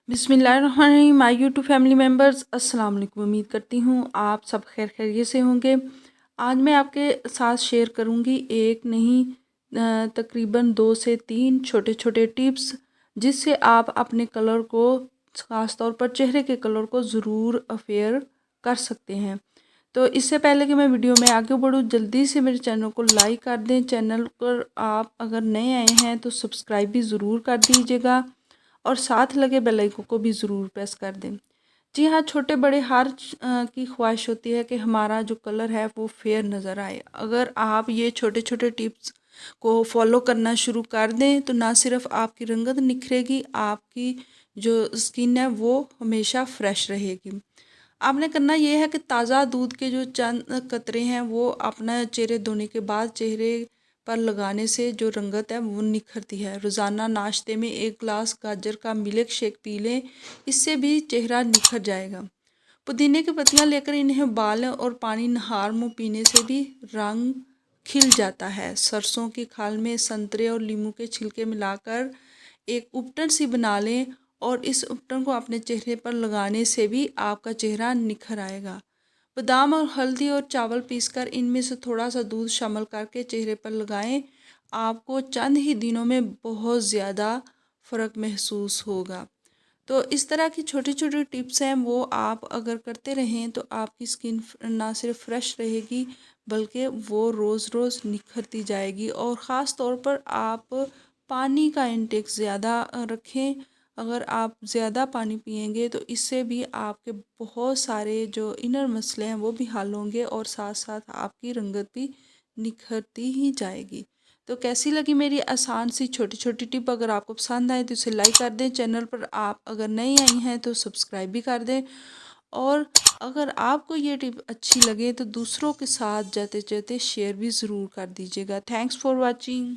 बिस्मिल्लाहिर्रहमानिर्रहीम। My YouTube family members, अस्सलाम वालेकुम। उम्मीद करती हूँ आप सब खैर खैरियत से होंगे। आज मैं आपके साथ शेयर करूँगी एक नहीं तकरीबन 2 से 3 छोटे छोटे टिप्स जिससे आप अपने कलर को, ख़ास तौर पर चेहरे के कलर को ज़रूर अफेयर कर सकते हैं। तो इससे पहले कि मैं वीडियो में आगे बढ़ूँ, जल्दी से मेरे चैनल को लाइक कर दें। चैनल पर आप अगर नए आए हैं तो सब्सक्राइब भी ज़रूर कर दीजिएगा और साथ लगे बेल आइकन को भी ज़रूर प्रेस कर दें। जी हाँ, छोटे बड़े हर की ख्वाहिश होती है कि हमारा जो कलर है वो फेयर नज़र आए। अगर आप ये छोटे छोटे टिप्स को फॉलो करना शुरू कर दें तो ना सिर्फ आपकी रंगत निखरेगी, आपकी जो स्किन है वो हमेशा फ्रेश रहेगी। आपने करना ये है कि ताज़ा दूध के जो चंद कतरे हैं वो अपना चेहरे धोने के बाद चेहरे पर लगाने से जो रंगत है वो निखरती है। रोज़ाना नाश्ते में 1 गिलास गाजर का मिल्क शेक पी लें, इससे भी चेहरा निखर जाएगा। पुदीने की पत्तियां लेकर इन्हें उबालें और पानी नहार मुँह पीने से भी रंग खिल जाता है। सरसों की खाल में संतरे और नींबू के छिलके मिलाकर एक उपटन सी बना लें और इस उपटन को अपने चेहरे पर लगाने से भी आपका चेहरा निखर आएगा। बादाम और हल्दी और चावल पीसकर इनमें से थोड़ा सा दूध शामिल करके चेहरे पर लगाएं। आपको चंद ही दिनों में बहुत ज़्यादा फ़र्क महसूस होगा। तो इस तरह की छोटी छोटी टिप्स हैं, वो आप अगर करते रहें तो आपकी स्किन ना सिर्फ फ्रेश रहेगी बल्कि वो रोज़ रोज़ निखरती जाएगी। और ख़ास तौर पर आप पानी का इंटेक ज़्यादा रखें। अगर आप ज़्यादा पानी पिएंगे तो इससे भी आपके बहुत सारे जो इनर मसले हैं वो भी हल होंगे और साथ साथ आपकी रंगत भी निखरती ही जाएगी। तो कैसी लगी मेरी आसान सी छोटी छोटी टिप? अगर आपको पसंद आए तो इसे लाइक कर दें। चैनल पर आप अगर नई आई हैं तो सब्सक्राइब भी कर दें। और अगर आपको ये टिप अच्छी लगे तो दूसरों के साथ जाते जाते शेयर भी ज़रूर कर दीजिएगा। Thanks for watching.